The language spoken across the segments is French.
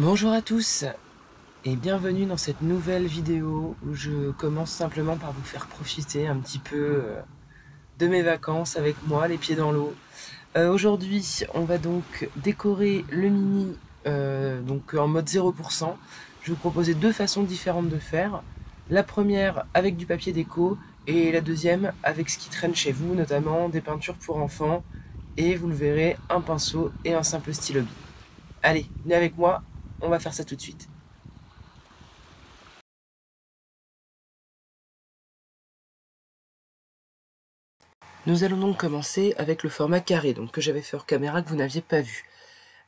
Bonjour à tous et bienvenue dans cette nouvelle vidéo où je commence simplement par vous faire profiter un petit peu de mes vacances avec moi, les pieds dans l'eau. Aujourd'hui, on va donc décorer le mini donc en mode 0%. Je vais vous proposer deux façons différentes de faire. La première avec du papier déco et la deuxième avec ce qui traîne chez vous, notamment des peintures pour enfants et vous le verrez, un pinceau et un simple stylo bille. Allez, venez avec moi, on va faire ça tout de suite. Nous allons donc commencer avec le format carré, donc que j'avais fait hors caméra que vous n'aviez pas vu.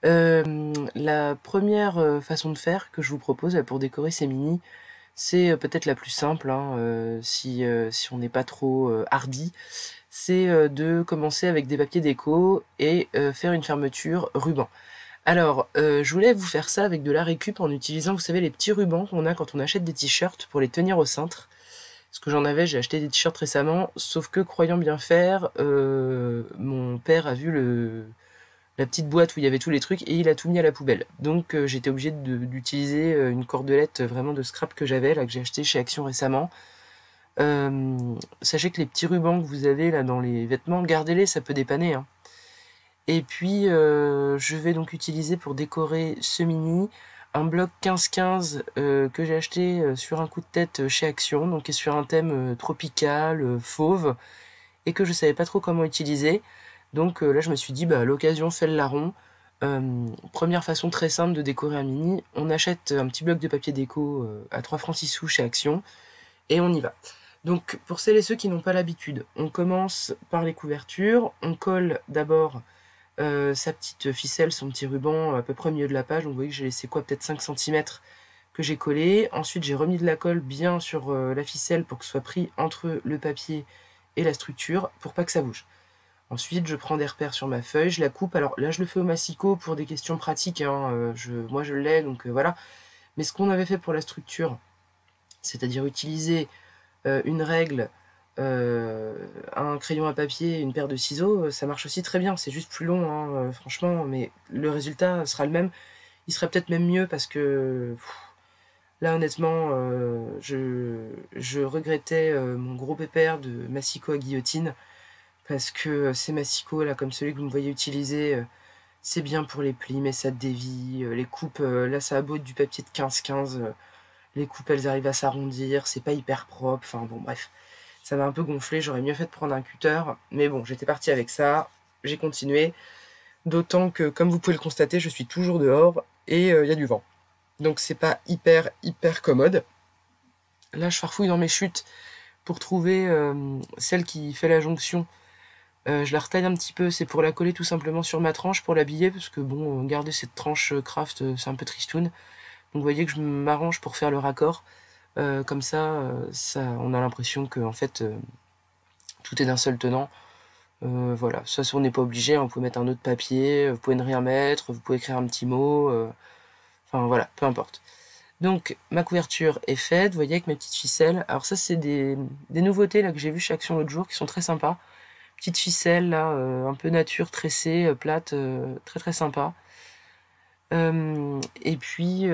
La première façon de faire que je vous propose pour décorer ces mini, c'est peut-être la plus simple, hein, si on n'est pas trop hardi, c'est de commencer avec des papiers déco et faire une fermeture ruban. Alors, je voulais vous faire ça avec de la récup en utilisant, vous savez, les petits rubans qu'on a quand on achète des t-shirts pour les tenir au cintre. Parce que j'en avais, j'ai acheté des t-shirts récemment, sauf que croyant bien faire, mon père a vu la petite boîte où il y avait tous les trucs et il a tout mis à la poubelle. Donc j'étais obligée d'utiliser une cordelette vraiment de scrap que j'avais, là que j'ai acheté chez Action récemment. Sachez que les petits rubans que vous avez là dans les vêtements, gardez-les, ça peut dépanner, hein. Et puis je vais donc utiliser pour décorer ce mini un bloc 15-15 que j'ai acheté sur un coup de tête chez Action, donc qui est sur un thème tropical, fauve, et que je savais pas trop comment utiliser. Donc là je me suis dit, bah, l'occasion fait le larron. Première façon très simple de décorer un mini, on achète un petit bloc de papier déco à 3 francs 6 sous chez Action, et on y va. Donc pour celles et ceux qui n'ont pas l'habitude, on commence par les couvertures, on colle d'abord sa petite ficelle, son petit ruban à peu près au milieu de la page. Donc vous voyez que j'ai laissé quoi, peut-être 5 cm que j'ai collé. Ensuite j'ai remis de la colle bien sur la ficelle pour que ce soit pris entre le papier et la structure pour pas que ça bouge. Ensuite je prends des repères sur ma feuille, je la coupe. Alors là je le fais au massicot pour des questions pratiques, hein. Moi je l'ai donc voilà. Mais ce qu'on avait fait pour la structure, c'est-à-dire utiliser une règle, un crayon à papier, une paire de ciseaux, ça marche aussi très bien. C'est juste plus long, hein, franchement, mais le résultat sera le même. Il serait peut-être même mieux parce que là, honnêtement, je regrettais mon gros pépère de massicot à guillotine parce que ces massicots là, comme celui que vous me voyez utiliser, c'est bien pour les plis, mais ça dévie. Les coupes, là, ça a beau être du papier de 15-15. Les coupes, elles arrivent à s'arrondir, c'est pas hyper propre, enfin bon, bref. Ça m'a un peu gonflé, j'aurais mieux fait de prendre un cutter, mais bon, j'étais partie avec ça, j'ai continué. D'autant que, comme vous pouvez le constater, je suis toujours dehors et il y a du vent. Donc c'est pas hyper commode. Là, je farfouille dans mes chutes pour trouver celle qui fait la jonction. Je la retaille un petit peu, c'est pour la coller tout simplement sur ma tranche, pour l'habiller, parce que bon, garder cette tranche craft, c'est un peu tristoun. Donc vous voyez que je m'arrange pour faire le raccord. Comme ça, on a l'impression que en fait, tout est d'un seul tenant. Voilà, ça on n'est pas obligé, hein. Vous pouvez mettre un autre papier, vous pouvez ne rien mettre, vous pouvez écrire un petit mot, enfin voilà, peu importe. Donc ma couverture est faite, vous voyez avec mes petites ficelles. Alors ça c'est des nouveautés là que j'ai vu chez Action l'autre jour qui sont très sympas. Petites ficelles là, un peu nature, tressée, plate, très sympa. Et puis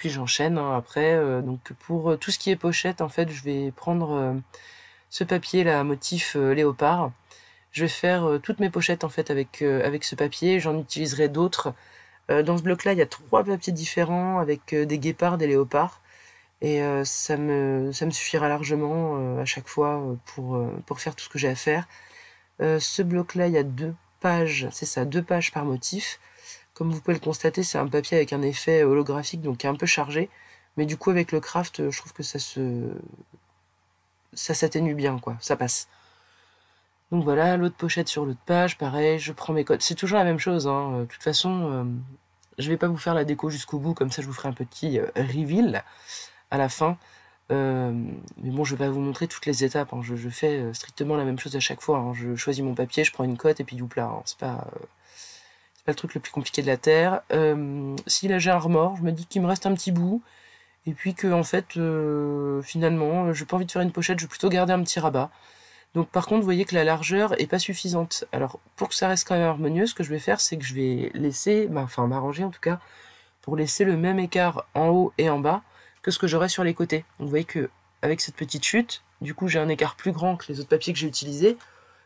j'enchaîne, hein, après. Donc pour tout ce qui est pochette, en fait, je vais prendre ce papier là, motif léopard. Je vais faire toutes mes pochettes en fait avec ce papier. J'en utiliserai d'autres. Dans ce bloc-là, il y a 3 papiers différents avec des guépards, des léopards. Et ça me suffira largement à chaque fois pour faire tout ce que j'ai à faire. Ce bloc-là, il y a 2 pages, c'est ça, 2 pages par motif. Comme vous pouvez le constater, c'est un papier avec un effet holographique, donc qui est un peu chargé. Mais du coup, avec le craft, je trouve que ça s'atténue bien, quoi. Ça passe. Donc voilà, l'autre pochette sur l'autre page, pareil, je prends mes codes. C'est toujours la même chose, hein. De toute façon, je vais pas vous faire la déco jusqu'au bout, comme ça je vous ferai un petit reveal à la fin. Mais bon, je vais pas vous montrer toutes les étapes, hein. Je fais strictement la même chose à chaque fois, hein. Je choisis mon papier, je prends une cote et puis youp là, hein. C'est pas le truc le plus compliqué de la Terre. Si là j'ai un remords, je me dis qu'il me reste un petit bout, et puis que en fait, finalement, j'ai pas envie de faire une pochette, je vais plutôt garder un petit rabat. Donc par contre, vous voyez que la largeur est pas suffisante. Alors pour que ça reste quand même harmonieux, ce que je vais faire, c'est que je vais laisser, enfin m'arranger en tout cas, pour laisser le même écart en haut et en bas que ce que j'aurais sur les côtés. Donc vous voyez que avec cette petite chute, du coup j'ai un écart plus grand que les autres papiers que j'ai utilisés,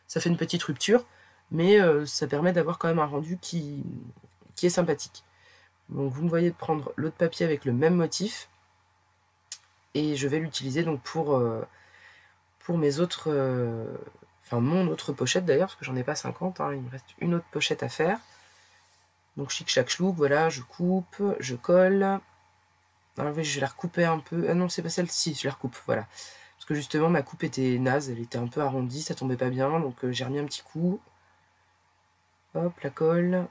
ça fait une petite rupture, mais ça permet d'avoir quand même un rendu qui est sympathique. Donc vous me voyez prendre l'autre papier avec le même motif, et je vais l'utiliser donc pour mes autres... enfin mon autre pochette d'ailleurs, parce que j'en ai pas 50, hein, il me reste une autre pochette à faire. Donc chic chac chlouk, voilà, je coupe, je colle. Alors, je vais la recouper un peu. Ah non, c'est pas celle-ci, je la recoupe, voilà. Parce que justement, ma coupe était naze, elle était un peu arrondie, ça tombait pas bien, donc j'ai remis un petit coup. Hop, la colle.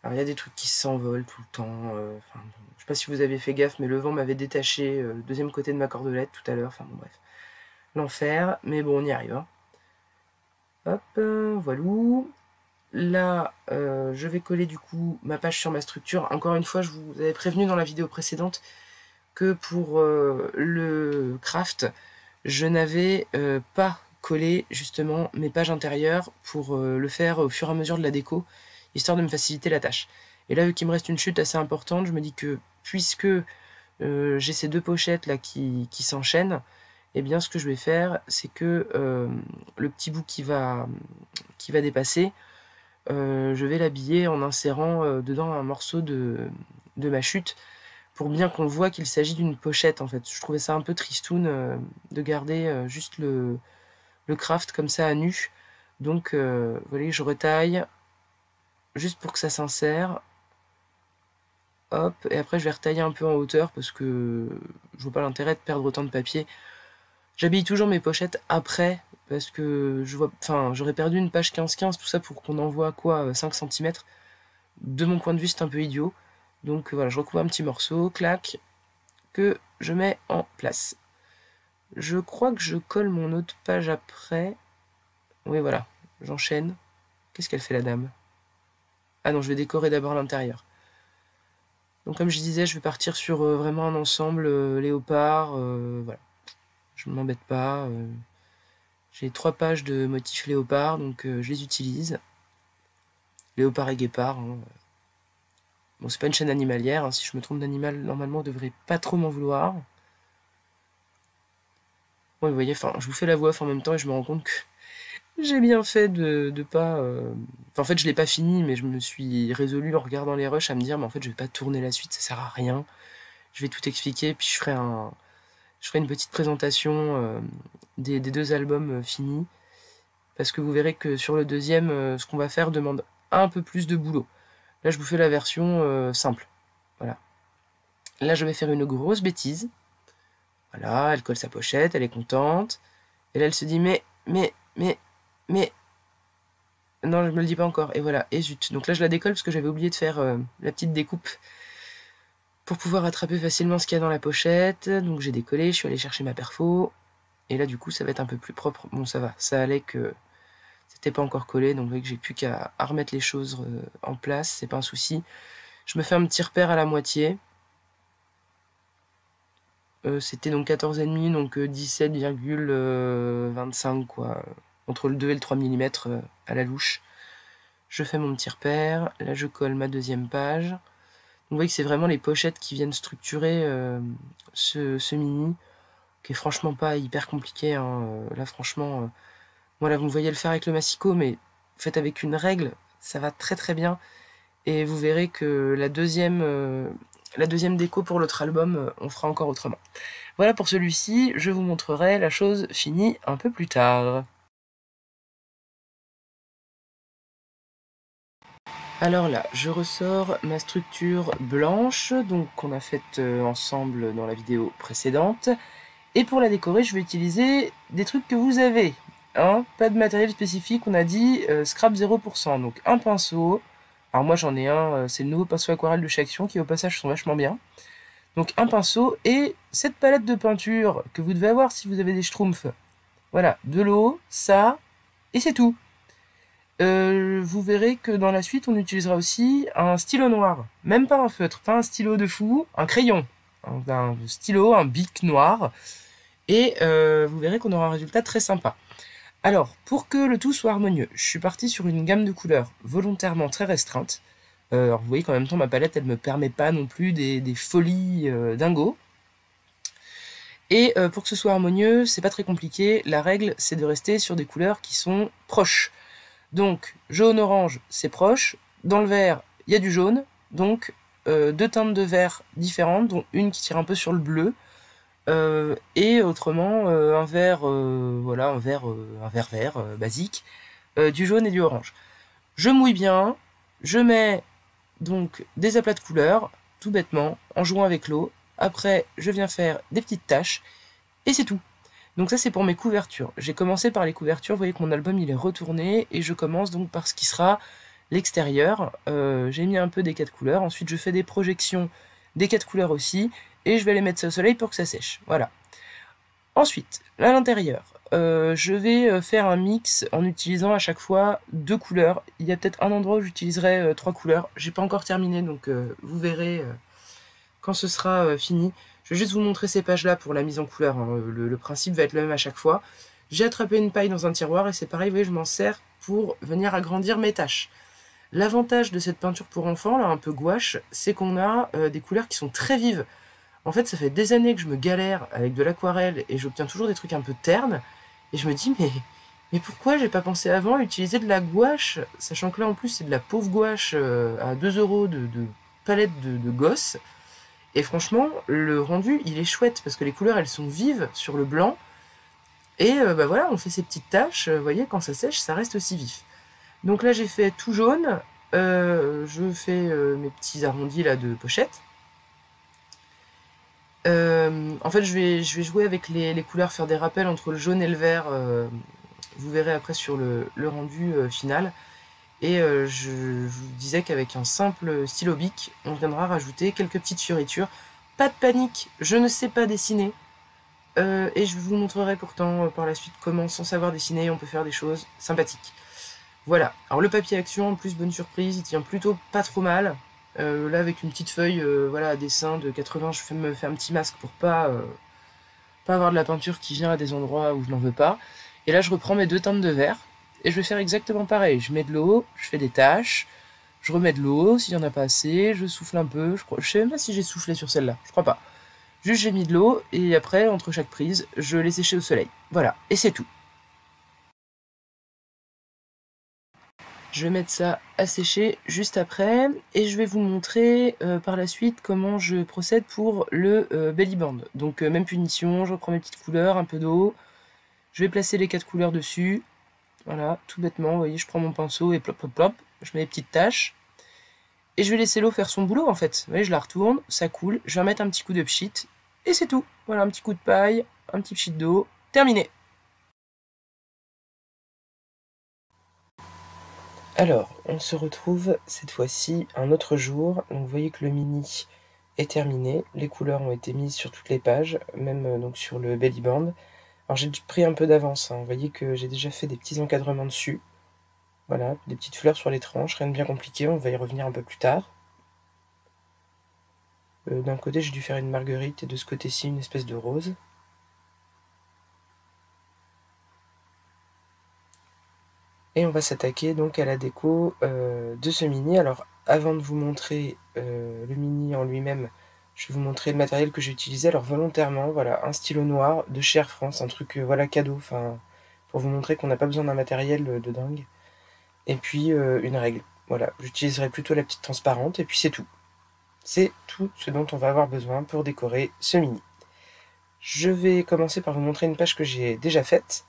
Alors, il y a des trucs qui s'envolent tout le temps. Enfin, bon, je sais pas si vous avez fait gaffe, mais le vent m'avait détaché le deuxième côté de ma cordelette tout à l'heure. Enfin, bon, bref. L'enfer, mais bon, on y arrive. Hein. Hop, voilà. Là, je vais coller du coup ma page sur ma structure. Encore une fois, je vous avais prévenu dans la vidéo précédente que pour le craft, je n'avais pas collé justement mes pages intérieures pour le faire au fur et à mesure de la déco, histoire de me faciliter la tâche. Et là, vu qu'il me reste une chute assez importante, je me dis que puisque j'ai ces deux pochettes là qui s'enchaînent, eh bien ce que je vais faire, c'est que le petit bout qui va dépasser, je vais l'habiller en insérant dedans un morceau de ma chute pour bien qu'on voit qu'il s'agit d'une pochette en fait. Je trouvais ça un peu tristoun de garder juste le craft comme ça à nu. Donc vous voyez, je retaille juste pour que ça s'insère. Hop, et après je vais retailler un peu en hauteur parce que je vois pas l'intérêt de perdre autant de papier. J'habille toujours mes pochettes après parce que j'aurais perdu une page 15-15, tout ça pour qu'on envoie quoi, 5 cm. De mon point de vue, c'est un peu idiot. Donc voilà, je recoupe un petit morceau, clac, que je mets en place. Je crois que je colle mon autre page après. Oui, voilà, j'enchaîne. Qu'est-ce qu'elle fait la dame? Ah non, je vais décorer d'abord l'intérieur. Donc comme je disais, je vais partir sur vraiment un ensemble léopard. Voilà, je ne m'embête pas. J'ai 3 pages de motifs léopard, donc je les utilise. Léopard et guépard. Hein. Bon, c'est pas une chaîne animalière, hein. Si je me trompe d'animal, normalement, on devrait pas trop m'en vouloir. Bon, vous voyez, enfin, je vous fais la voix off en même temps et je me rends compte que j'ai bien fait de pas... Enfin, en fait, je l'ai pas fini, mais je me suis résolu en regardant les rushs à me dire, mais en fait, je vais pas tourner la suite, ça sert à rien. Je vais tout expliquer, puis je ferai une petite présentation des 2 albums finis. Parce que vous verrez que sur le deuxième, ce qu'on va faire demande un peu plus de boulot. Là, je vous fais la version simple. Voilà. Là, je vais faire une grosse bêtise. Voilà, elle colle sa pochette, elle est contente. Et là, elle se dit, mais... Non, je me le dis pas encore. Et voilà, et zut. Donc là, je la décolle parce que j'avais oublié de faire la petite découpe pour pouvoir attraper facilement ce qu'il y a dans la pochette. Donc j'ai décollé, je suis allé chercher ma perfo. Et là, du coup, ça va être un peu plus propre. Bon, ça va, ça allait que c'était pas encore collé. Donc vous voyez que j'ai plus qu'à remettre les choses en place, c'est pas un souci. Je me fais un petit repère à la moitié. C'était donc 14,5, donc 17,25 quoi. Entre le 2 et le 3 mm à la louche. Je fais mon petit repère. Là, je colle ma deuxième page. Donc, vous voyez que c'est vraiment les pochettes qui viennent structurer ce mini, qui est franchement pas hyper compliqué. Hein. Là, franchement, voilà, vous me voyez le faire avec le massicot, mais faites avec une règle, ça va très très bien. Et vous verrez que la deuxième déco pour l'autre album, on fera encore autrement. Voilà pour celui-ci, je vous montrerai la chose finie un peu plus tard. Alors là, je ressors ma structure blanche, donc qu'on a faite ensemble dans la vidéo précédente. Et pour la décorer, je vais utiliser des trucs que vous avez. Hein, pas de matériel spécifique, on a dit scrap 0%. Donc un pinceau. Alors moi j'en ai un, c'est le nouveau pinceau aquarelle de chez Action qui au passage sont vachement bien. Donc un pinceau et cette palette de peinture que vous devez avoir si vous avez des schtroumpfs. Voilà, de l'eau, ça, et c'est tout. Vous verrez que dans la suite on utilisera aussi un stylo noir. Même pas un feutre, pas un stylo de fou, un crayon. Un stylo, un bic noir. Et vous verrez qu'on aura un résultat très sympa. Alors, pour que le tout soit harmonieux, je suis partie sur une gamme de couleurs volontairement très restreinte. Alors vous voyez qu'en même temps ma palette elle me permet pas non plus des folies dingo. Et pour que ce soit harmonieux, c'est pas très compliqué, la règle c'est de rester sur des couleurs qui sont proches. Donc jaune-orange c'est proche, dans le vert il y a du jaune, donc deux teintes de vert différentes, dont une qui tire un peu sur le bleu, et autrement un vert, voilà, un vert vert basique, du jaune et du orange. Je mouille bien, je mets donc des aplats de couleurs, tout bêtement, en jouant avec l'eau. Après, je viens faire des petites taches, et c'est tout. Donc ça, c'est pour mes couvertures. J'ai commencé par les couvertures, vous voyez que mon album, il est retourné, et je commence donc par ce qui sera l'extérieur. J'ai mis un peu des 4 couleurs, ensuite je fais des projections des 4 couleurs aussi, et je vais les mettre au soleil pour que ça sèche. Voilà. Ensuite, à l'intérieur, je vais faire un mix en utilisant à chaque fois 2 couleurs. Il y a peut-être un endroit où j'utiliserai 3 couleurs. J'ai pas encore terminé, donc vous verrez quand ce sera fini. Je vais juste vous montrer ces pages-là pour la mise en couleur, hein. Le principe va être le même à chaque fois. J'ai attrapé une paille dans un tiroir et c'est pareil, vous voyez, je m'en sers pour venir agrandir mes tâches. L'avantage de cette peinture pour enfants, là, un peu gouache, c'est qu'on a des couleurs qui sont très vives. En fait, ça fait des années que je me galère avec de l'aquarelle et j'obtiens toujours des trucs un peu ternes. Et je me dis, mais pourquoi j'ai pas pensé avant à utiliser de la gouache, sachant que là, en plus, c'est de la pauvre gouache à 2 € de palette de gosse. Et franchement, le rendu, il est chouette, parce que les couleurs, elles sont vives sur le blanc. Et bah voilà, on fait ces petites taches, vous voyez, quand ça sèche, ça reste aussi vif. Donc là, j'ai fait tout jaune. Je fais mes petits arrondis là de pochette. En fait, je vais jouer avec les couleurs, faire des rappels entre le jaune et le vert. Vous verrez après sur le rendu final. Et je vous disais qu'avec un simple stylo bic, on viendra rajouter quelques petites fioritures. Pas de panique, je ne sais pas dessiner. Et je vous montrerai pourtant par la suite comment, sans savoir dessiner, on peut faire des choses sympathiques. Voilà, alors le papier action, en plus, bonne surprise, il tient plutôt pas trop mal. Là, avec une petite feuille voilà, à dessin de 80, je me fais un petit masque pour pas avoir de la peinture qui vient à des endroits où je n'en veux pas. Et là, je reprends mes 2 teintes de vert, et je vais faire exactement pareil. Je mets de l'eau, je fais des taches, je remets de l'eau, s'il n'y en a pas assez, je souffle un peu, je sais même pas si j'ai soufflé sur celle-là, je crois pas. Juste j'ai mis de l'eau, et après, entre chaque prise, je l'ai séché au soleil. Voilà, et c'est tout. Je vais mettre ça à sécher juste après et je vais vous montrer par la suite comment je procède pour le belly band. Donc même punition, je reprends mes petites couleurs, un peu d'eau, je vais placer les 4 couleurs dessus, voilà, tout bêtement, vous voyez, je prends mon pinceau et plop plop plop, je mets les petites taches et je vais laisser l'eau faire son boulot en fait. Vous voyez, je la retourne, ça coule, je vais remettre un petit coup de pchit et c'est tout. Voilà, un petit coup de paille, un petit pchit d'eau, terminé. Alors, on se retrouve cette fois-ci un autre jour. Donc vous voyez que le mini est terminé. Les couleurs ont été mises sur toutes les pages, même donc sur le belly band. Alors j'ai pris un peu d'avance, hein. Vous voyez que j'ai déjà fait des petits encadrements dessus. Voilà, des petites fleurs sur les tranches, rien de bien compliqué, on va y revenir un peu plus tard. D'un côté j'ai dû faire une marguerite et de ce côté-ci une espèce de rose. Et on va s'attaquer donc à la déco de ce mini. Alors avant de vous montrer le mini en lui-même, je vais vous montrer le matériel que j'ai utilisé. Alors volontairement, voilà, un stylo noir de chez Air France, un truc voilà cadeau, enfin pour vous montrer qu'on n'a pas besoin d'un matériel de dingue. Et puis une règle. Voilà, j'utiliserai plutôt la petite transparente et puis c'est tout. C'est tout ce dont on va avoir besoin pour décorer ce mini. Je vais commencer par vous montrer une page que j'ai déjà faite.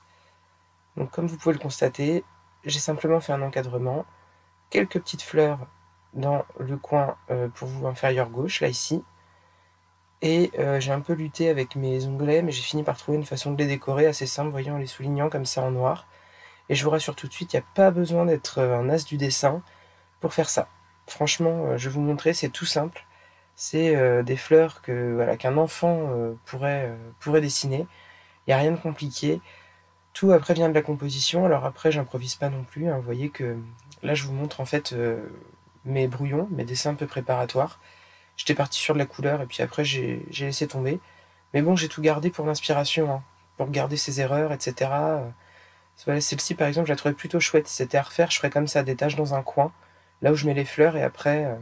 Donc comme vous pouvez le constater, j'ai simplement fait un encadrement, quelques petites fleurs dans le coin pour vous inférieur gauche, là ici. Et j'ai un peu lutté avec mes onglets, mais j'ai fini par trouver une façon de les décorer assez simple, voyez, en les soulignant comme ça en noir. Et je vous rassure tout de suite, il n'y a pas besoin d'être un as du dessin pour faire ça. Franchement, je vais vous montrer, c'est tout simple. C'est des fleurs que voilà, qu'un enfant pourrait dessiner. Il n'y a rien de compliqué. Tout après vient de la composition, alors après j'improvise pas non plus, hein. Vous voyez que là je vous montre en fait mes brouillons, mes dessins un peu préparatoires. J'étais parti sur de la couleur et puis après j'ai laissé tomber. Mais bon, j'ai tout gardé pour l'inspiration, hein, pour garder ses erreurs, etc. Voilà, celle-ci par exemple, je la trouvais plutôt chouette. Si c'était à refaire, je ferais comme ça, des taches dans un coin. là où je mets les fleurs, et après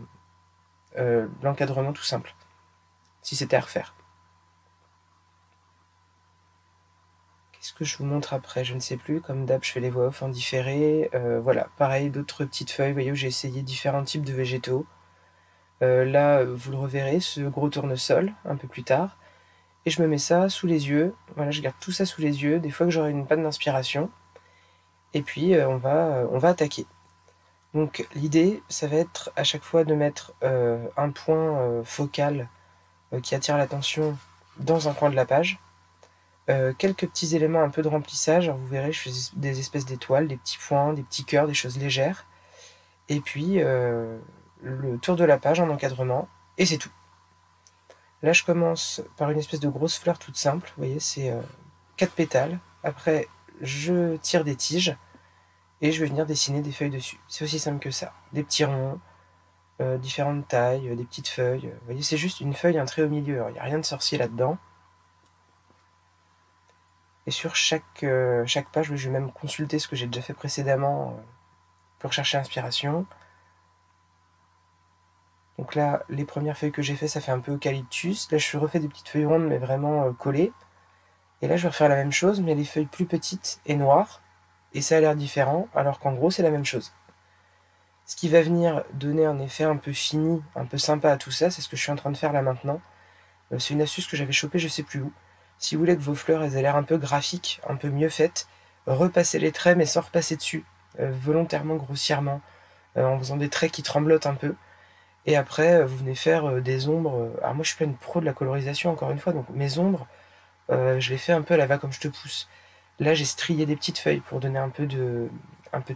l'encadrement tout simple, si c'était à refaire. Qu'est-ce que je vous montre après? Je ne sais plus, comme d'hab je fais les voix off en différé. Voilà, pareil, d'autres petites feuilles, vous voyez, où j'ai essayé différents types de végétaux. Là, vous le reverrez, ce gros tournesol, un peu plus tard. Et je me mets ça sous les yeux, voilà, je garde tout ça sous les yeux, des fois que j'aurai une panne d'inspiration. Et puis on va attaquer. Donc l'idée, ça va être à chaque fois de mettre un point focal qui attire l'attention dans un coin de la page. Quelques petits éléments, un peu de remplissage. Alors vous verrez, je fais des espèces d'étoiles, des petits points, des petits cœurs, des choses légères. Et puis le tour de la page en encadrement, et c'est tout. Là, je commence par une espèce de grosse fleur toute simple. Vous voyez, c'est 4 pétales. Après, je tire des tiges et je vais venir dessiner des feuilles dessus. C'est aussi simple que ça. Des petits ronds, différentes tailles, des petites feuilles. Vous voyez, c'est juste une feuille, un trait au milieu. Alors, il n'y a rien de sorcier là-dedans. Et sur chaque page, je vais même consulter ce que j'ai déjà fait précédemment pour chercher l'inspiration. Donc là, les premières feuilles que j'ai fait, ça fait un peu eucalyptus. Là, je refais des petites feuilles rondes, mais vraiment collées. Et là, je vais refaire la même chose, mais les feuilles plus petites et noires. Et ça a l'air différent, alors qu'en gros, c'est la même chose. Ce qui va venir donner un effet un peu fini, un peu sympa à tout ça, c'est ce que je suis en train de faire là maintenant. C'est une astuce que j'avais chopée je sais plus où. Si vous voulez que vos fleurs elles aient l'air un peu graphiques, un peu mieux faites, repassez les traits, mais sans repasser dessus, volontairement, grossièrement, en faisant des traits qui tremblotent un peu. Et après, vous venez faire des ombres. Alors moi, je suis pas une pro de la colorisation, encore une fois, donc mes ombres, je les fais un peu à la va comme je te pousse. Là, j'ai strié des petites feuilles pour donner un peu de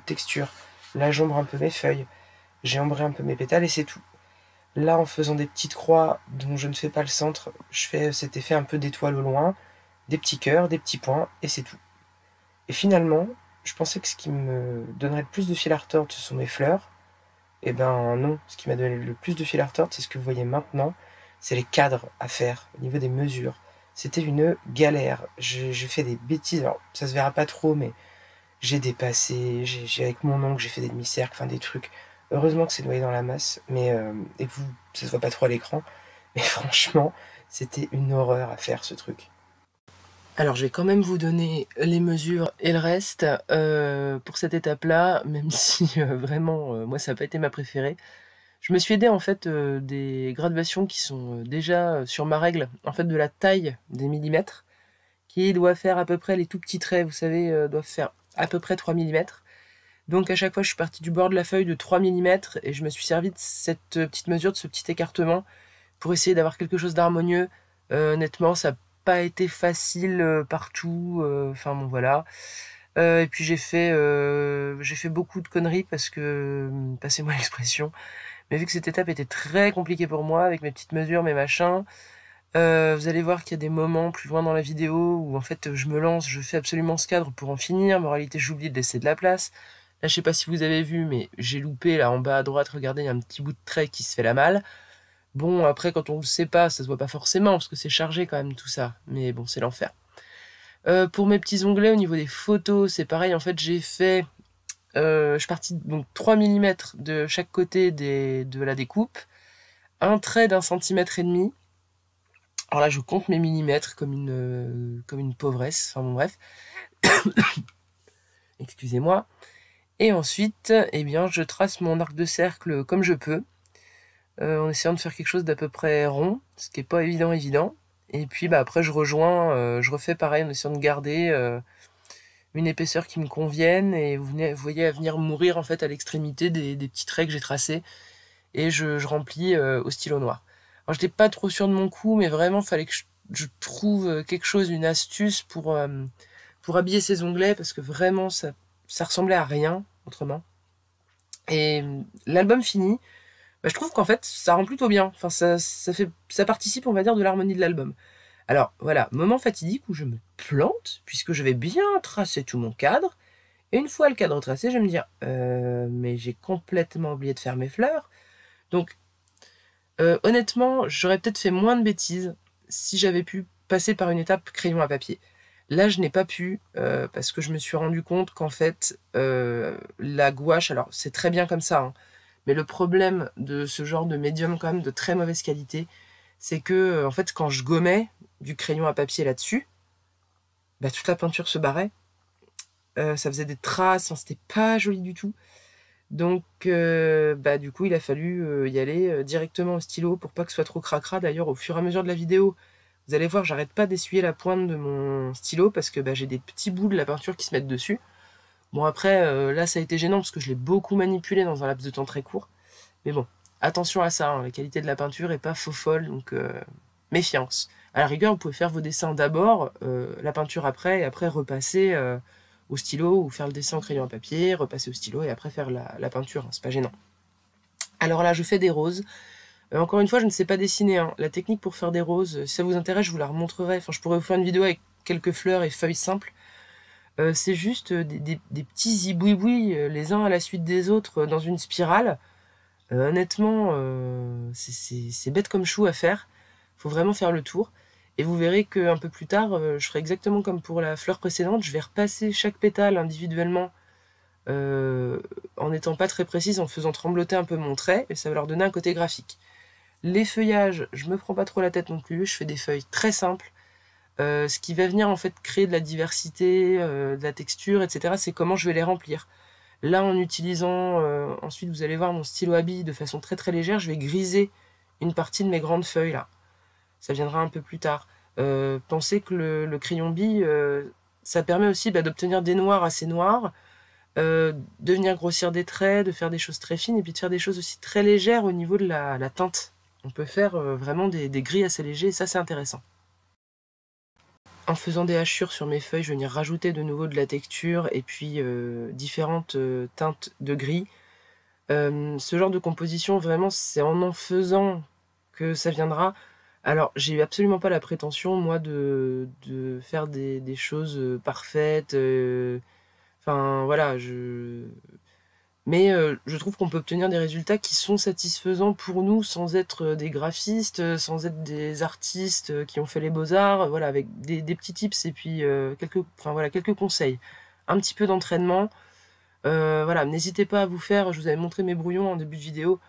texture. Là, j'ombre un peu mes feuilles. J'ai ombré un peu mes pétales et c'est tout. Là, en faisant des petites croix dont je ne fais pas le centre, je fais cet effet un peu d'étoile au loin, des petits cœurs, des petits points, et c'est tout. Et finalement, je pensais que ce qui me donnerait le plus de fil à retordre, ce sont mes fleurs. Eh ben non, ce qui m'a donné le plus de fil à retordre, c'est ce que vous voyez maintenant, c'est les cadres à faire au niveau des mesures. C'était une galère. J'ai fait des bêtises, alors ça se verra pas trop, mais j'ai dépassé, avec mon ongle, j'ai fait des demi-cercles, enfin des trucs. Heureusement que c'est noyé dans la masse, mais et que ça se voit pas trop à l'écran. Mais franchement, c'était une horreur à faire ce truc. Alors, je vais quand même vous donner les mesures et le reste pour cette étape-là, même si vraiment, moi, ça n'a pas été ma préférée. Je me suis aidé en fait des graduations qui sont déjà sur ma règle, en fait de la taille des millimètres, qui doit faire à peu près les tout petits traits, vous savez, doivent faire à peu près 3 millimètres. Donc à chaque fois, je suis partie du bord de la feuille de 3 millimètres et je me suis servi de cette petite mesure, de ce petit écartement, pour essayer d'avoir quelque chose d'harmonieux. Honnêtement, ça n'a pas été facile partout, enfin bon voilà. Et puis j'ai fait beaucoup de conneries parce que, passez-moi l'expression, mais vu que cette étape était très compliquée pour moi, avec mes petites mesures, mes machins, vous allez voir qu'il y a des moments plus loin dans la vidéo où en fait je me lance, je fais absolument ce cadre pour en finir, mais en réalité j'oublie de laisser de la place. Là, je sais pas si vous avez vu, mais j'ai loupé, là, en bas à droite, regardez, il y a un petit bout de trait qui se fait la malle. Bon, après, quand on le sait pas, ça se voit pas forcément, parce que c'est chargé quand même, tout ça. Mais bon, c'est l'enfer. Pour mes petits onglets, au niveau des photos, c'est pareil, en fait, j'ai fait... je suis partie, donc, 3 millimètres de chaque côté de la découpe. Un trait d'1,5 cm. Alors là, je compte mes millimètres comme une pauvresse. Enfin bon, bref. Excusez-moi. Et ensuite, eh bien, je trace mon arc de cercle comme je peux, en essayant de faire quelque chose d'à peu près rond, ce qui est pas évident. Et puis bah, après, je refais pareil en essayant de garder une épaisseur qui me convienne, et vous voyez à venir mourir en fait à l'extrémité des petits traits que j'ai tracés, et je remplis au stylo noir. Alors j'étais pas trop sûr de mon coup, mais vraiment, il fallait que je trouve quelque chose, une astuce pour habiller ces onglets, parce que vraiment, ça ressemblait à rien autrement. Et l'album fini, bah, je trouve qu'en fait ça rend plutôt bien. Enfin, ça participe, on va dire, de l'harmonie de l'album. Alors voilà, moment fatidique où je me plante, puisque je vais bien tracer tout mon cadre. Et une fois le cadre tracé, je vais me dire mais j'ai complètement oublié de faire mes fleurs. Donc honnêtement, j'aurais peut-être fait moins de bêtises si j'avais pu passer par une étape crayon à papier. Là, je n'ai pas pu, parce que je me suis rendu compte qu'en fait, la gouache, alors c'est très bien comme ça, hein, Mais le problème de ce genre de médium quand même de très mauvaise qualité, c'est que en fait quand je gommais du crayon à papier là-dessus, bah, toute la peinture se barrait. Ça faisait des traces, hein, c'était pas joli du tout. Donc bah, du coup il a fallu y aller directement au stylo pour pas que ce soit trop cracra. D'ailleurs au fur et à mesure de la vidéo, vous allez voir, j'arrête pas d'essuyer la pointe de mon stylo parce que bah, j'ai des petits bouts de la peinture qui se mettent dessus. Bon après, là ça a été gênant parce que je l'ai beaucoup manipulé dans un laps de temps très court. Mais bon, attention à ça, hein, la qualité de la peinture est pas faux folle, donc méfiance. À la rigueur, vous pouvez faire vos dessins d'abord, la peinture après, et après repasser au stylo, ou faire le dessin au crayon à papier, repasser au stylo, et après faire la peinture, hein, c'est pas gênant. Alors là, je fais des roses. Encore une fois, je ne sais pas dessiner, hein. La technique pour faire des roses, si ça vous intéresse, je vous la remontrerai. Enfin, je pourrais vous faire une vidéo avec quelques fleurs et feuilles simples. C'est juste des petits zibouibouis les uns à la suite des autres dans une spirale. Honnêtement, c'est bête comme chou à faire. Faut vraiment faire le tour. Et vous verrez qu'un peu plus tard, je ferai exactement comme pour la fleur précédente. Je vais repasser chaque pétale individuellement en n'étant pas très précise, en faisant trembloter un peu mon trait. Et ça va leur donner un côté graphique. Les feuillages, je me prends pas trop la tête non plus. Je fais des feuilles très simples. Ce qui va venir en fait créer de la diversité, de la texture, etc. C'est comment je vais les remplir. Là, en utilisant, ensuite vous allez voir mon stylo à billes de façon très très légère, je vais griser une partie de mes grandes feuilles là. Ça viendra un peu plus tard. Pensez que le crayon bille, ça permet aussi d'obtenir des noirs assez noirs, de venir grossir des traits, de faire des choses très fines, et puis de faire des choses aussi très légères au niveau de la teinte. On peut faire vraiment des gris assez légers, et ça c'est intéressant. En faisant des hachures sur mes feuilles, je vais venir rajouter de nouveau de la texture et puis différentes teintes de gris. Ce genre de composition, vraiment, c'est en faisant que ça viendra. Alors, j'ai absolument pas la prétention, moi, de faire des choses parfaites. Enfin, voilà, mais je trouve qu'on peut obtenir des résultats qui sont satisfaisants pour nous sans être des graphistes, sans être des artistes qui ont fait les beaux-arts, voilà, avec des petits tips et puis quelques conseils. Un petit peu d'entraînement. Voilà, n'hésitez pas à vous faire, je vous avais montré mes brouillons en début de vidéo.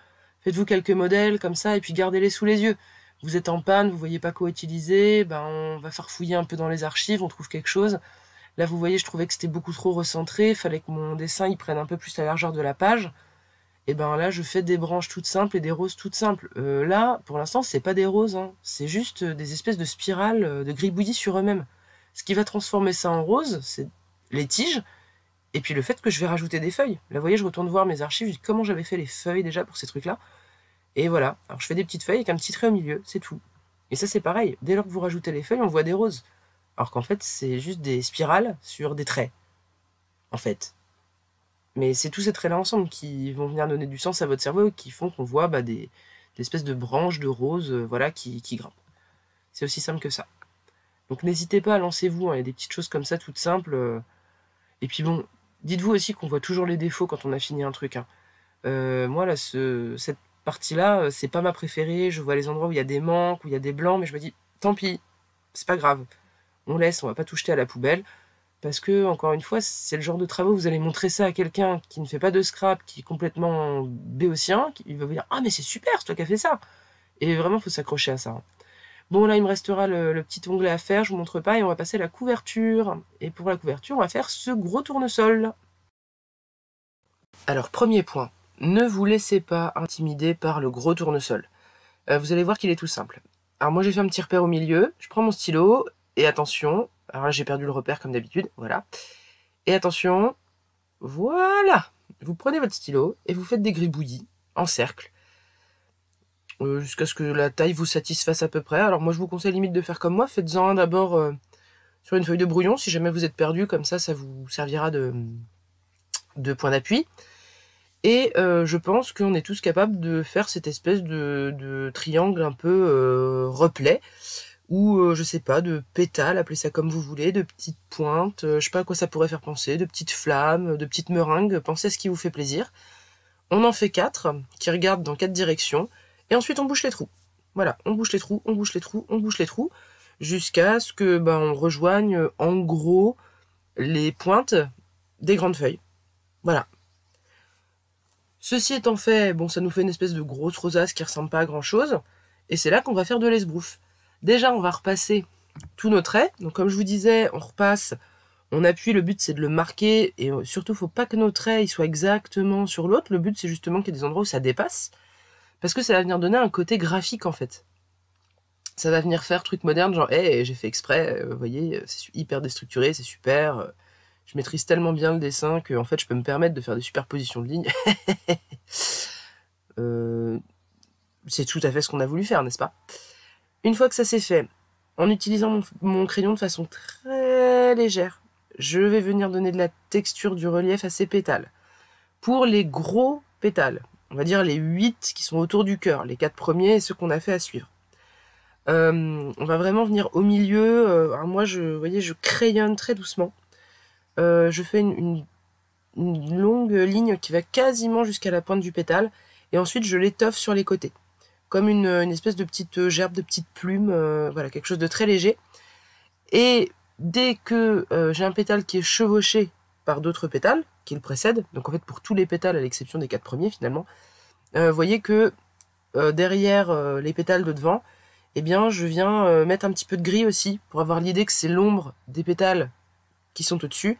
Faites-vous quelques modèles comme ça et puis gardez-les sous les yeux. Vous êtes en panne, vous voyez pas quoi utiliser, ben on va farfouiller un peu dans les archives, on trouve quelque chose. Là, vous voyez, je trouvais que c'était beaucoup trop recentré. Il fallait que mon dessin il prenne un peu plus la largeur de la page. Et ben là, je fais des branches toutes simples et des roses toutes simples. Là, pour l'instant, c'est pas des roses. Hein. C'est juste des espèces de spirales de gribouillis sur eux-mêmes. Ce qui va transformer ça en rose, c'est les tiges. Et puis le fait que je vais rajouter des feuilles. Là, vous voyez, je retourne voir mes archives. Je dis comment j'avais fait les feuilles déjà pour ces trucs-là. Et voilà. Alors, je fais des petites feuilles avec un petit trait au milieu. C'est tout. Et ça, c'est pareil. Dès lors que vous rajoutez les feuilles, on voit des roses. Alors qu'en fait, c'est juste des spirales sur des traits, en fait. Mais c'est tous ces traits-là ensemble qui vont venir donner du sens à votre cerveau et qui font qu'on voit des espèces de branches de roses voilà, qui grimpent. C'est aussi simple que ça. Donc n'hésitez pas, lancez-vous, hein, il y a des petites choses comme ça, toutes simples. Et puis bon, dites-vous aussi qu'on voit toujours les défauts quand on a fini un truc. Hein. Moi, là, cette partie-là, c'est pas ma préférée. Je vois les endroits où il y a des manques, où il y a des blancs, mais je me dis, tant pis, c'est pas grave. On laisse, on va pas tout jeter à la poubelle, parce que, encore une fois, c'est le genre de travaux, vous allez montrer ça à quelqu'un qui ne fait pas de scrap, qui est complètement béotien, il va vous dire « Ah, mais c'est super, c'est toi qui as fait ça !» Et vraiment, il faut s'accrocher à ça. Hein. Bon, là, il me restera le petit onglet à faire, je vous montre pas, et on va passer à la couverture. Et pour la couverture, on va faire ce gros tournesol. Alors, premier point, ne vous laissez pas intimider par le gros tournesol. Vous allez voir qu'il est tout simple. Alors moi, j'ai fait un petit repère au milieu, je prends mon stylo, et attention, alors là j'ai perdu le repère comme d'habitude, voilà. Et attention, voilà. Vous prenez votre stylo et vous faites des gribouillis en cercle. Jusqu'à ce que la taille vous satisfasse à peu près. Alors moi je vous conseille limite de faire comme moi, faites-en un d'abord sur une feuille de brouillon, si jamais vous êtes perdu, comme ça vous servira de point d'appui. Et je pense qu'on est tous capables de faire cette espèce de triangle un peu replet, ou je sais pas, de pétales, appelez ça comme vous voulez, de petites pointes, je sais pas à quoi ça pourrait faire penser, de petites flammes, de petites meringues, pensez à ce qui vous fait plaisir. On en fait 4, qui regardent dans 4 directions, et ensuite on bouche les trous. Voilà, on bouche les trous, on bouche les trous, on bouche les trous, jusqu'à ce que on rejoigne en gros les pointes des grandes feuilles. Voilà. Ceci étant fait, bon, ça nous fait une espèce de grosse rosace qui ressemble pas à grand chose. Et c'est là qu'on va faire de l'esbrouf. Déjà, on va repasser tous nos traits. Donc comme je vous disais, on repasse, on appuie, le but c'est de le marquer. Et surtout, faut pas que nos traits ils soient exactement sur l'autre. Le but c'est justement qu'il y ait des endroits où ça dépasse. Parce que ça va venir donner un côté graphique en fait. Ça va venir faire truc moderne, genre, hey, j'ai fait exprès, vous voyez, c'est hyper déstructuré, c'est super. Je maîtrise tellement bien le dessin que en fait je peux me permettre de faire des superpositions de lignes. C'est tout à fait ce qu'on a voulu faire, n'est-ce pas? Une fois que ça c'est fait, en utilisant mon crayon de façon très légère, je vais venir donner de la texture, du relief à ces pétales. Pour les gros pétales, on va dire les 8 qui sont autour du cœur, les 4 premiers et ceux qu'on a fait à suivre. On va vraiment venir au milieu. Alors moi, vous voyez, je crayonne très doucement. Je fais une longue ligne qui va quasiment jusqu'à la pointe du pétale. Et ensuite, je l'étoffe sur les côtés. Comme une espèce de petite gerbe, de petite plume. Voilà, quelque chose de très léger. Et dès que j'ai un pétale qui est chevauché par d'autres pétales, qui le précèdent, donc en fait pour tous les pétales à l'exception des 4 premiers finalement, vous voyez que derrière les pétales de devant, eh bien je viens mettre un petit peu de gris aussi, pour avoir l'idée que c'est l'ombre des pétales qui sont au-dessus,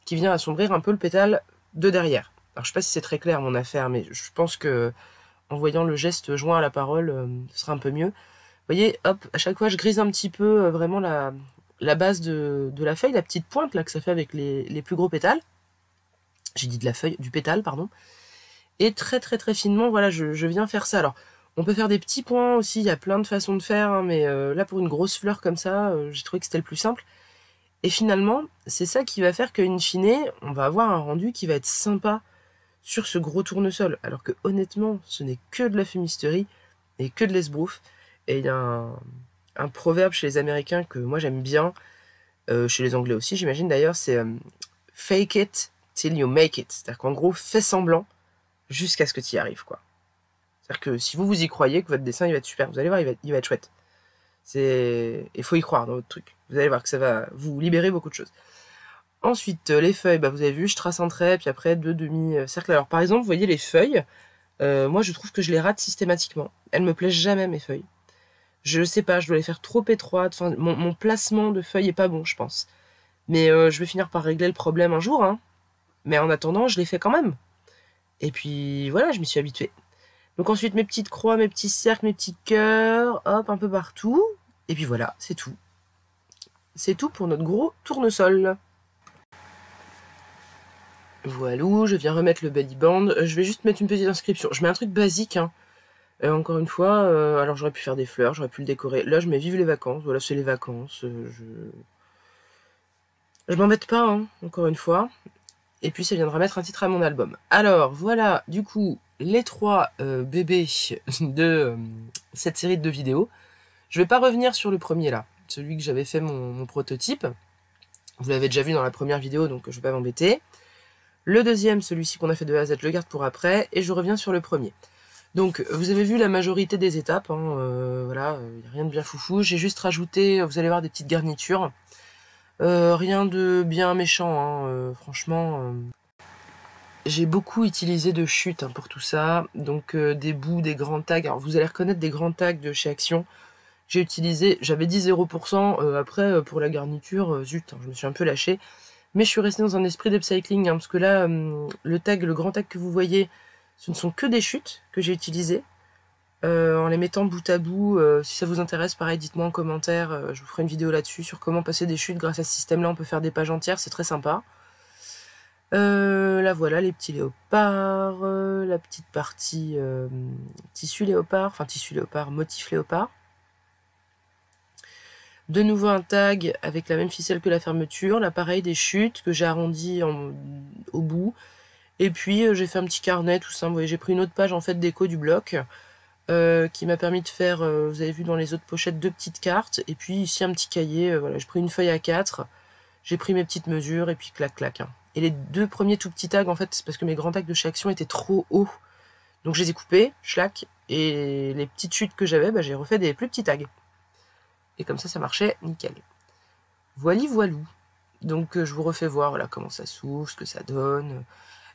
qui vient assombrir un peu le pétale de derrière. Alors je sais pas si c'est très clair mon affaire, mais je pense que en voyant le geste joint à la parole, ce sera un peu mieux. Vous voyez, hop, à chaque fois je grise un petit peu vraiment la base de la feuille, la petite pointe là que ça fait avec les plus gros pétales. J'ai dit de la feuille, du pétale, pardon. Et très très très finement, voilà, je viens faire ça. Alors, on peut faire des petits points aussi, il y a plein de façons de faire, hein, mais là pour une grosse fleur comme ça, j'ai trouvé que c'était le plus simple. Et finalement, c'est ça qui va faire qu'in fine, on va avoir un rendu qui va être sympa sur ce gros tournesol. Alors que honnêtement, ce n'est que de la fumisterie et que de l'esbrouf. Et il y a un proverbe chez les Américains que moi j'aime bien, chez les Anglais aussi j'imagine d'ailleurs, c'est fake it till you make it. C'est-à-dire qu'en gros, fais semblant jusqu'à ce que tu y arrives, quoi. C'est-à-dire que si vous y croyez que votre dessin il va être super, vous allez voir, il va être chouette. Il faut y croire dans votre truc. Vous allez voir que ça va vous libérer beaucoup de choses. Ensuite, les feuilles, bah, vous avez vu, je trace un trait, puis après 2 demi-cercles. Alors par exemple, vous voyez les feuilles, moi je trouve que je les rate systématiquement. Elles me plaisent jamais, mes feuilles. Je sais pas, je dois les faire trop étroites. Enfin, mon placement de feuilles est pas bon, je pense. Mais je vais finir par régler le problème un jour, hein. Mais en attendant, je les fais quand même. Et puis voilà, je m'y suis habituée. Donc ensuite, mes petites croix, mes petits cercles, mes petits cœurs, hop, un peu partout. Et puis voilà, c'est tout. C'est tout pour notre gros tournesol. Voilà, je viens remettre le belly band. Je vais juste mettre une petite inscription. Je mets un truc basique, hein. Encore une fois, alors j'aurais pu faire des fleurs, j'aurais pu le décorer. Là, je mets vive les vacances. Voilà, c'est les vacances. Je m'embête pas, hein, encore une fois. Et puis, ça viendra mettre un titre à mon album. Alors, voilà, du coup, les 3 bébés de cette série de 2 vidéos. Je vais pas revenir sur le premier, là. Celui que j'avais fait mon prototype. Vous l'avez déjà vu dans la première vidéo, donc je vais pas m'embêter. Le deuxième, celui-ci qu'on a fait de A à Z, je le garde pour après. Et je reviens sur le premier. Donc, vous avez vu la majorité des étapes. Hein, voilà, y a rien de bien foufou. J'ai juste rajouté, vous allez voir, des petites garnitures. Rien de bien méchant, hein, franchement. J'ai beaucoup utilisé de chutes, hein, pour tout ça. Donc, des bouts, des grands tags. Alors, vous allez reconnaître des grands tags de chez Action. J'avais dit 0%. Après, pour la garniture, zut, hein, je me suis un peu lâché. Mais je suis restée dans un esprit d'upcycling, hein, parce que là, le grand tag que vous voyez, ce ne sont que des chutes que j'ai utilisées. En les mettant bout à bout, si ça vous intéresse, pareil, dites-moi en commentaire, je vous ferai une vidéo là-dessus, sur comment passer des chutes. Grâce à ce système-là, on peut faire des pages entières, c'est très sympa. Là voilà, les petits léopards, la petite partie tissu léopard, motif léopard. De nouveau un tag avec la même ficelle que la fermeture, là pareil, des chutes que j'ai arrondies au bout. Et puis j'ai fait un petit carnet tout simple. Vous voyez, j'ai pris une autre page en fait déco du bloc qui m'a permis de faire, vous avez vu dans les autres pochettes, 2 petites cartes. Et puis ici un petit cahier, voilà, j'ai pris une feuille A4, j'ai pris mes petites mesures et puis clac clac. Hein. Et les 2 premiers tout petits tags en fait, c'est parce que mes grands tags de chez Action étaient trop hauts. Donc je les ai coupés, schlac, et les petites chutes que j'avais, bah, j'ai refait des plus petits tags. Et comme ça marchait nickel. Voili voilou. Donc je vous refais voir voilà, comment ça s'ouvre, ce que ça donne.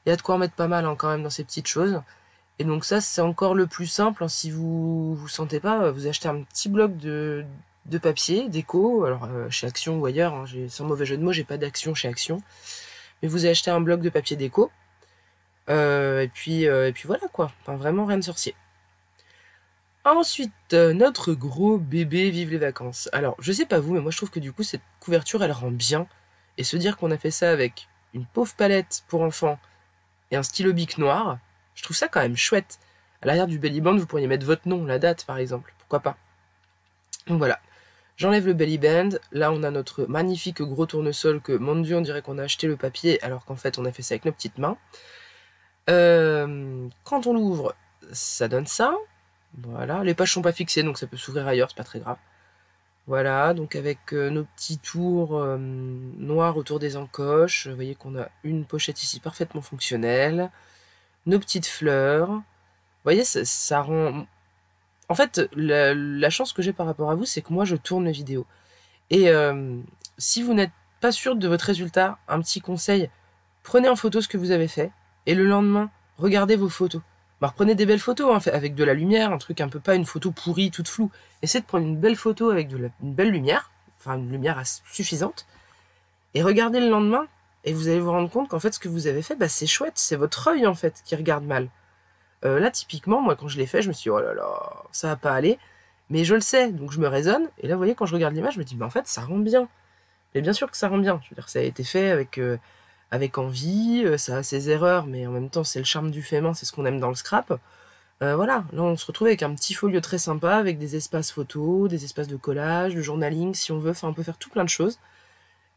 Il y a de quoi en mettre pas mal hein, quand même dans ces petites choses. Et donc ça, c'est encore le plus simple. Hein, si vous sentez pas, vous achetez un petit bloc de papier, déco. Alors chez Action ou ailleurs, hein, sans mauvais jeu de mots, j'ai pas d'Action chez Action. Mais vous achetez un bloc de papier déco. Et puis voilà quoi. Enfin, vraiment rien de sorcier. Ensuite, notre gros bébé Vive les vacances. Alors, je sais pas vous, mais moi je trouve que du coup, cette couverture, elle rend bien. Et se dire qu'on a fait ça avec une pauvre palette pour enfants et un stylo bic noir, je trouve ça quand même chouette. À l'arrière du belly band, vous pourriez mettre votre nom, la date par exemple. Pourquoi pas. Donc voilà. J'enlève le belly band. Là, on a notre magnifique gros tournesol que, mon Dieu, on dirait qu'on a acheté le papier alors qu'en fait, on a fait ça avec nos petites mains. Quand on l'ouvre, ça donne ça. Voilà, les pages sont pas fixées, donc ça peut s'ouvrir ailleurs, c'est pas très grave. Voilà, donc avec nos petits tours noirs autour des encoches. Vous voyez qu'on a une pochette ici parfaitement fonctionnelle. Nos petites fleurs. Vous voyez, ça rend... En fait, la chance que j'ai par rapport à vous, c'est que moi, je tourne mes vidéos. Et si vous n'êtes pas sûr de votre résultat, un petit conseil, prenez en photo ce que vous avez fait, et le lendemain, regardez vos photos. Bah, prenez des belles photos, hein, avec de la lumière, un truc un peu pas une photo pourrie, toute floue. Essayez de prendre une belle photo avec une belle lumière, enfin une lumière suffisante, et regardez le lendemain, et vous allez vous rendre compte qu'en fait, ce que vous avez fait, bah, c'est chouette, c'est votre œil, en fait, qui regarde mal. Là, typiquement, moi, quand je l'ai fait, je me suis dit, oh là là, ça va pas aller, mais je le sais, donc je me raisonne, et là, vous voyez, quand je regarde l'image, je me dis, bah, en fait, ça rend bien. Mais bien sûr que ça rend bien, je veux dire, ça a été fait avec envie, ça a ses erreurs, mais en même temps, c'est le charme du fait main, c'est ce qu'on aime dans le scrap. Voilà, là on se retrouve avec un petit folio très sympa, avec des espaces photos, des espaces de collage, de journaling si on veut, enfin on peut faire tout plein de choses.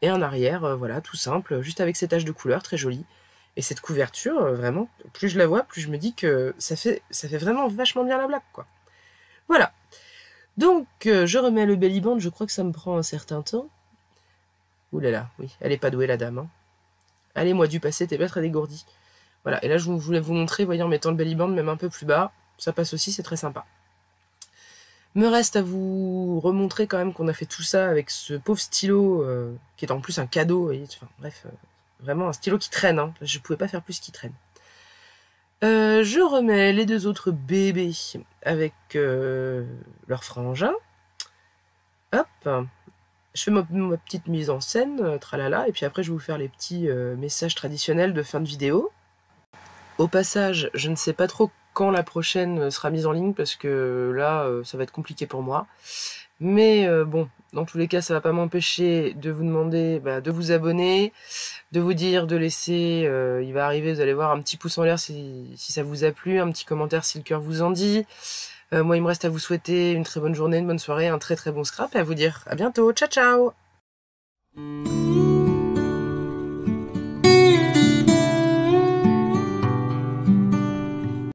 Et un arrière, voilà, tout simple, juste avec ces taches de couleur, très jolies. Et cette couverture, vraiment, plus je la vois, plus je me dis que ça fait vraiment vachement bien la blague, quoi. Voilà. Donc, je remets le belly band, je crois que ça me prend un certain temps. Ouh là là, oui, elle est pas douée la dame, hein. Allez, moi du passé, t'es pas très dégourdi. Voilà, et là je voulais vous montrer, voyez, en mettant le belly band même un peu plus bas, ça passe aussi, c'est très sympa. Me reste à vous remontrer quand même qu'on a fait tout ça avec ce pauvre stylo, qui est en plus un cadeau, vous voyez, enfin, bref, vraiment un stylo qui traîne, hein. Je pouvais pas faire plus qu'il traîne. Je remets les deux autres bébés avec leur frangin. Hop, je fais ma petite mise en scène, tralala, et puis après je vais vous faire les petits messages traditionnels de fin de vidéo. Au passage, je ne sais pas trop quand la prochaine sera mise en ligne, parce que là, ça va être compliqué pour moi. Mais bon, dans tous les cas, ça va pas m'empêcher de vous demander de vous abonner, de vous dire de laisser, il va arriver, vous allez voir, un petit pouce en l'air si ça vous a plu, un petit commentaire si le cœur vous en dit. Moi, il me reste à vous souhaiter une très bonne journée, une bonne soirée, un très très bon scrap, et à vous dire à bientôt, ciao ciao!